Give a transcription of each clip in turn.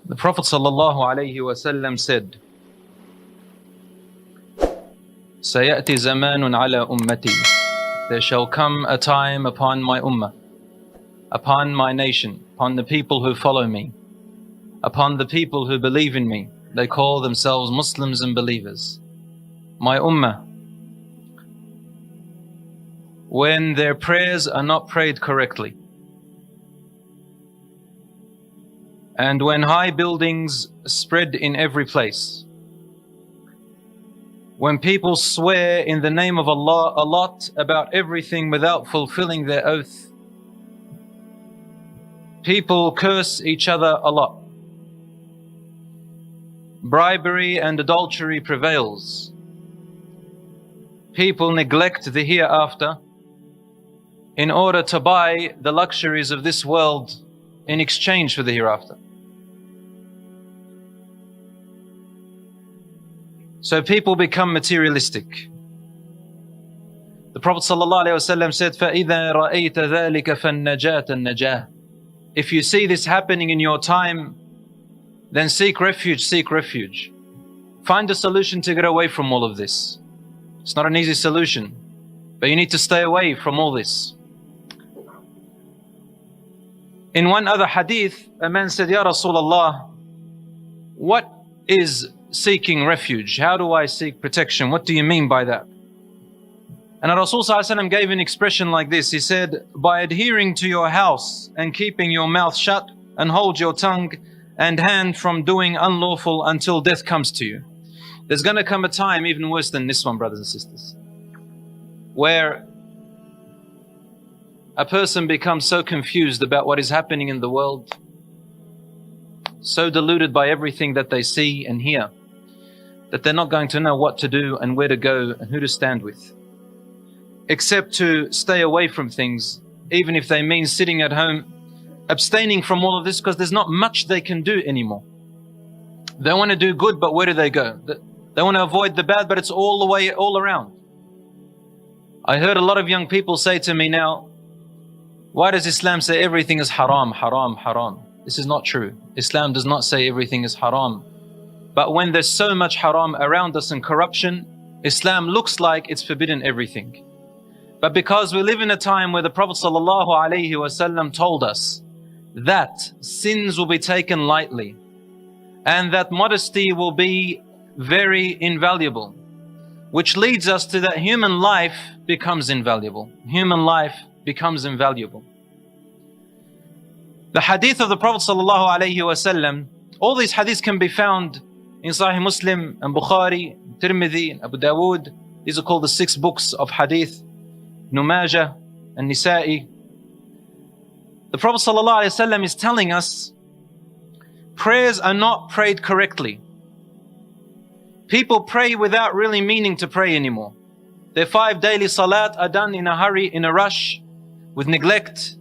The Prophet ﷺ said, سَيَأْتِ زَمَانٌ عَلَى أُمَّتِي. There shall come a time upon my ummah, upon my nation, upon the people who follow me, upon the people who believe in me. They call themselves Muslims and believers. My ummah, when their prayers are not prayed correctly, and when high buildings spread in every place, when people swear in the name of Allah a lot about everything without fulfilling their oath, people curse each other a lot, bribery and adultery prevails, people neglect the hereafter in order to buy the luxuries of this world in exchange for the hereafter. So people become materialistic. The Prophet ﷺ said, فَإِذَا رَأَيْتَ ذَلِكَ فَالنَّجَاةَ النَّجَاةِ. If you see this happening in your time, then seek refuge, seek refuge. Find a solution to get away from all of this. It's not an easy solution, but you need to stay away from all this. In one other hadith, a man said, Ya Rasulullah, what is seeking refuge? How do I seek protection? What do you mean by that? And Rasul ﷺ gave an expression like this. He said, by adhering to your house and keeping your mouth shut and hold your tongue and hand from doing unlawful until death comes to you. There's going to come a time even worse than this one, brothers and sisters, where a person becomes so confused about what is happening in the world, so deluded by everything that they see and hear, that they're not going to know what to do and where to go and who to stand with, except to stay away from things, even if they mean sitting at home, abstaining from all of this, because there's not much they can do anymore. They want to do good, but where do they go? They want to avoid the bad, but it's all the way, all around. I heard a lot of young people say to me now, why does Islam say everything is haram, haram, haram? This is not true. Islam does not say everything is haram. But when there's so much haram around us and corruption, Islam looks like it's forbidden everything. But because we live in a time where the Prophet ﷺ told us that sins will be taken lightly and that modesty will be very invaluable, which leads us to that human life becomes invaluable. Human life becomes invaluable. The hadith of the Prophet ﷺ, all these hadiths can be found in Sahih Muslim and Bukhari, Tirmidhi, and Abu Dawood. These are called the 6 books of hadith, Ibn Majah and Nisa'i. The Prophet ﷺ is telling us prayers are not prayed correctly. People pray without really meaning to pray anymore. Their 5 daily salat are done in a hurry, in a rush, with neglect.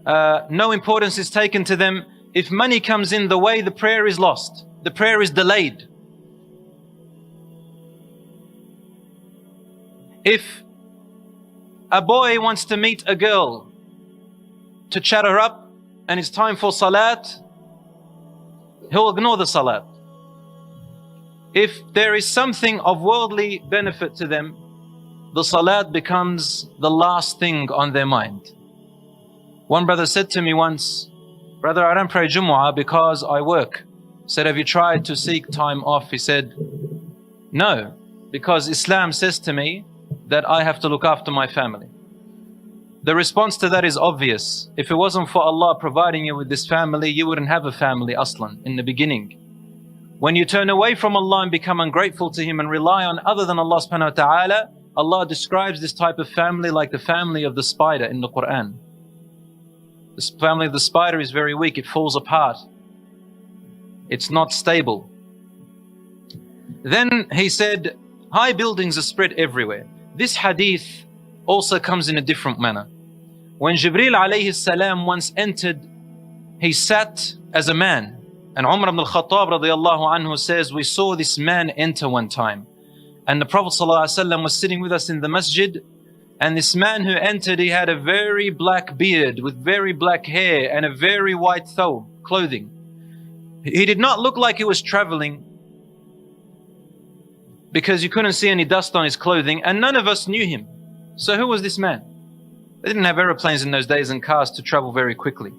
No importance is taken to them. If money comes in the way, the prayer is lost. The prayer is delayed. If a boy wants to meet a girl to chat her up and it's time for salat, he'll ignore the salat. If there is something of worldly benefit to them, the salat becomes the last thing on their mind. One brother said to me once, brother, I don't pray Jumu'ah because I work. I said, have you tried to seek time off? He said, no, because Islam says to me that I have to look after my family. The response to that is obvious. If it wasn't for Allah providing you with this family, you wouldn't have a family aslan in the beginning. When you turn away from Allah and become ungrateful to Him and rely on other than Allah subhanahu wa ta'ala, Allah describes this type of family like the family of the spider in the Quran. The family of the spider is very weak, it falls apart. It's not stable. Then he said, high buildings are spread everywhere. This hadith also comes in a different manner. When Jibreel alayhi salam once entered, he sat as a man. And Umar ibn al-Khattab radiyallahu anhu says, we saw this man enter one time. And the Prophet ﷺ was sitting with us in the masjid. And this man who entered, he had a very black beard with very black hair and a very white thawb, clothing. He did not look like he was traveling because you couldn't see any dust on his clothing, and none of us knew him. So who was this man? They didn't have aeroplanes in those days and cars to travel very quickly.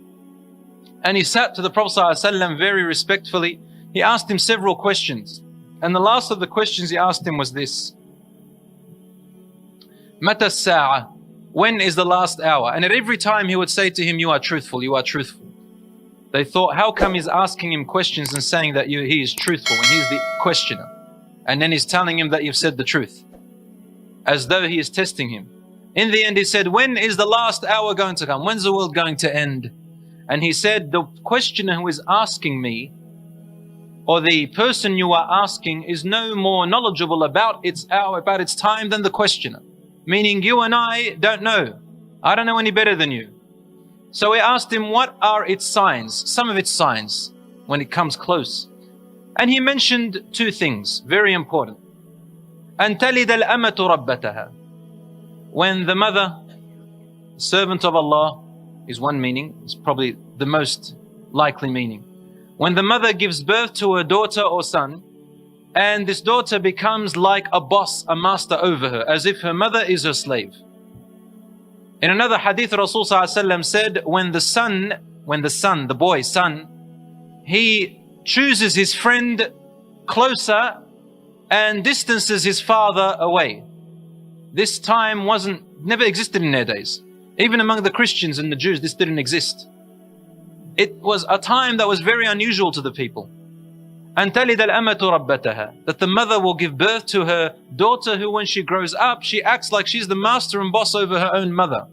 And he sat to the Prophet ﷺ very respectfully. He asked him several questions. And the last of the questions he asked him was this: Mata as-sa'a? When is the last hour? And at every time he would say to him, you are truthful, you are truthful. They thought, how come he's asking him questions and saying that he is truthful when he's the questioner? And then he's telling him that you've said the truth, as though he is testing him. In the end he said, when is the last hour going to come? When's the world going to end? And he said, the questioner who is asking me, or the person you are asking, is no more knowledgeable about its hour, about its time than the questioner. Meaning you and I don't know. I don't know any better than you. So we asked him, what are its signs? Some of its signs when it comes close. And he mentioned two things, very important. أن تلد الأمة ربتها. When the mother, servant of Allah, is one meaning. It's probably the most likely meaning. When the mother gives birth to a daughter or son, and this daughter becomes like a boss, a master over her, as if her mother is her slave. In another hadith, Rasul ﷺ said, when the boy, he chooses his friend closer and distances his father away. This time never existed in their days. Even among the Christians and the Jews, this didn't exist. It was a time that was very unusual to the people. أن تلد الأمة ربتها, that the mother will give birth to her daughter who, when she grows up, she acts like she's the master and boss over her own mother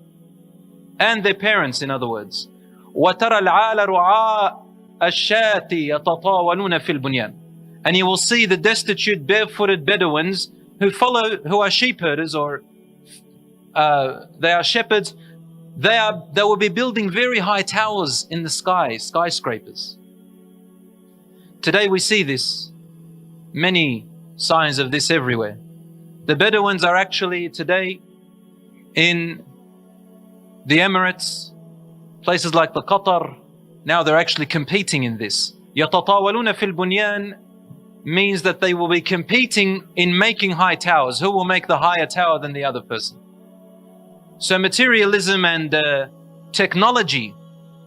and their parents, in other words. وترى العال رعاء الشاة يتطاولون في البنيان. And you will see the destitute, barefooted Bedouins who are sheep herders, or they are shepherds. They will be building very high towers in the sky, skyscrapers. Today we see this, many signs of this everywhere. The Bedouins are actually today in the Emirates, places like the Qatar. Now they're actually competing in this. يَتَطَاوَلُونَ فِي الْبُنْيَانِ means that they will be competing in making high towers. Who will make the higher tower than the other person? So materialism and technology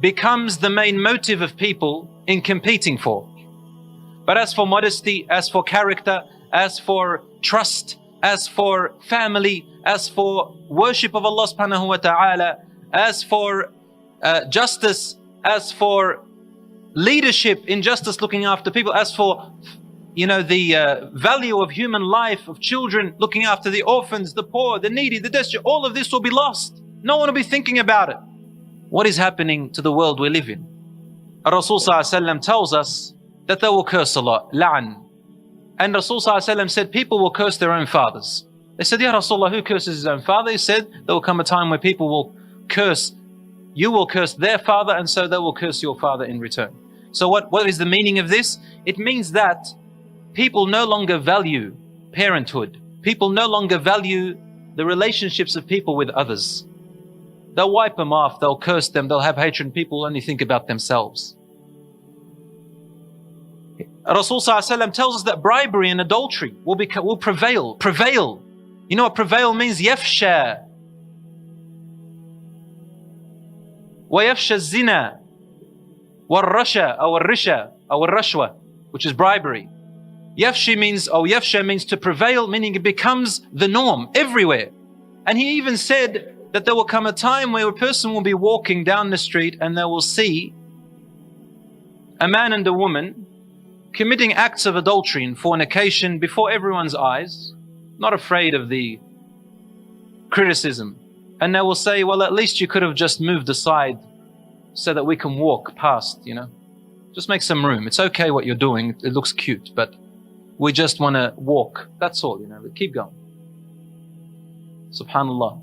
becomes the main motive of people in competing for. But as for modesty, as for character, as for trust, as for family, as for worship of Allah subhanahu wa ta'ala, as for justice, as for leadership in justice, looking after people, as for the value of human life, of children, looking after the orphans, the poor, the needy, the destitute, all of this will be lost. No one will be thinking about it. What is happening to the world we live in? Rasul sallallahu alaihi wasallam tells us that they will curse a lot, la'an. And Rasul sallallahu alaihi wasallam said people will curse their own fathers. They said, Ya Rasulullah, who curses his own father? He said, there will come a time where people will curse, you will curse their father, and so they will curse your father in return. So what is the meaning of this? It means that people no longer value parenthood. People no longer value the relationships of people with others. They'll wipe them off, they'll curse them, they'll have hatred, and people only think about themselves. Rasul sallallahu alaihi wasallam tells us that bribery and adultery will prevail. Prevail. You know what prevail means? Yafsha. ويفشى الزنا والرشا أو الرشا أو الرشوة, which is bribery. Yafsha means to prevail, meaning it becomes the norm everywhere. And he even said that there will come a time where a person will be walking down the street and they will see a man and a woman committing acts of adultery and fornication before everyone's eyes, not afraid of the criticism. And they will say, well, at least you could have just moved aside so that we can walk past, Just make some room. It's okay what you're doing. It looks cute, but we just want to walk. That's all, Keep going. Subhanallah.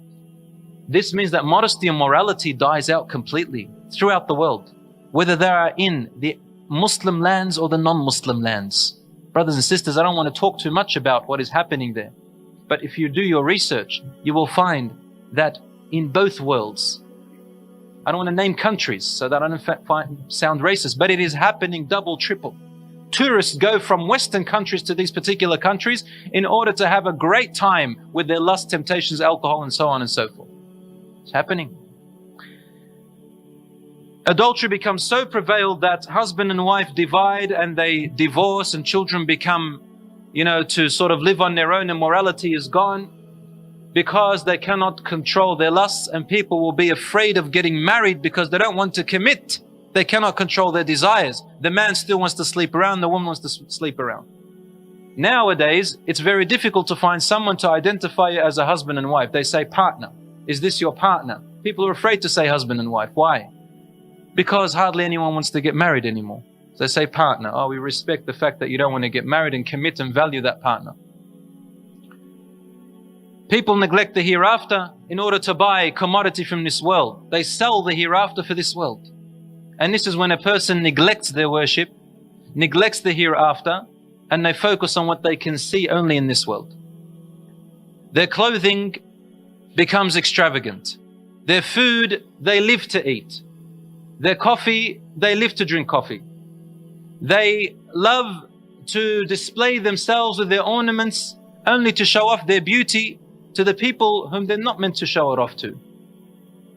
This means that modesty and morality dies out completely throughout the world, whether they are in the Muslim lands or the non-Muslim lands. Brothers and sisters, I don't want to talk too much about what is happening there. But if you do your research, you will find that in both worlds, I don't want to name countries so that I don't sound racist, but it is happening double, triple. Tourists go from Western countries to these particular countries in order to have a great time with their lust, temptations, alcohol, and so on and so forth. It's happening. Adultery becomes so prevalent that husband and wife divide and they divorce, and children become, to sort of live on their own, and morality is gone because they cannot control their lusts, and people will be afraid of getting married because they don't want to commit. They cannot control their desires. The man still wants to sleep around, the woman wants to sleep around. Nowadays, it's very difficult to find someone to identify you as a husband and wife. They say partner. Is this your partner? People are afraid to say husband and wife. Why? Because hardly anyone wants to get married anymore. So they say partner. Oh, we respect the fact that you don't want to get married and commit and value that partner. People neglect the hereafter in order to buy commodity from this world. They sell the hereafter for this world. And this is when a person neglects their worship, neglects the hereafter, and they focus on what they can see only in this world. Their clothing becomes extravagant. Their food, they live to eat. Their coffee, they live to drink coffee. They love to display themselves with their ornaments only to show off their beauty to the people whom they're not meant to show it off to.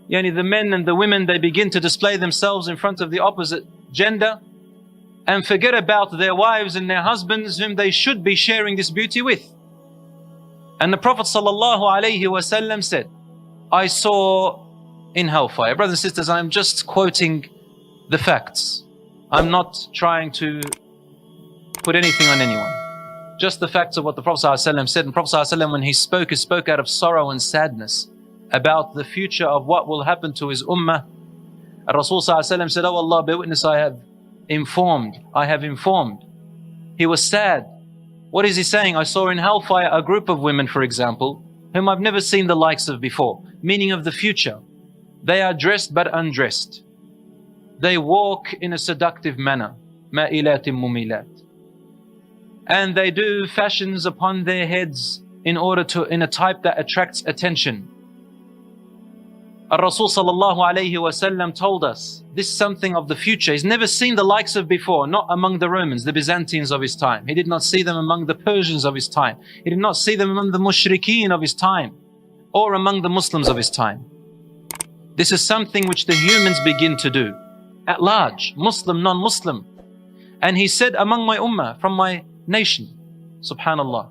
The men and the women, they begin to display themselves in front of the opposite gender and forget about their wives and their husbands whom they should be sharing this beauty with. And the Prophet ﷺ said, I saw in hellfire. Brothers and sisters, I'm just quoting the facts. I'm not trying to put anything on anyone. Just the facts of what the Prophet ﷺ said. And the Prophet ﷺ, when he spoke out of sorrow and sadness about the future of what will happen to his ummah. Rasul ﷺ said, oh Allah, bear witness, I have informed. He was sad. What is he saying? I saw in hellfire a group of women, for example, whom I've never seen the likes of before. Meaning of the future. They are dressed but undressed. They walk in a seductive manner. Ma'ilatim mumilat. And they do fashions upon their heads in a type that attracts attention. Rasul sallallahu alayhi wasallam told us this is something of the future. He's never seen the likes of before, not among the Romans, the Byzantines of his time. He did not see them among the Persians of his time. He did not see them among the mushrikeen of his time or among the Muslims of his time. This is something which the humans begin to do at large, Muslim, non-Muslim. And he said, among my ummah, from my nation, subhanallah.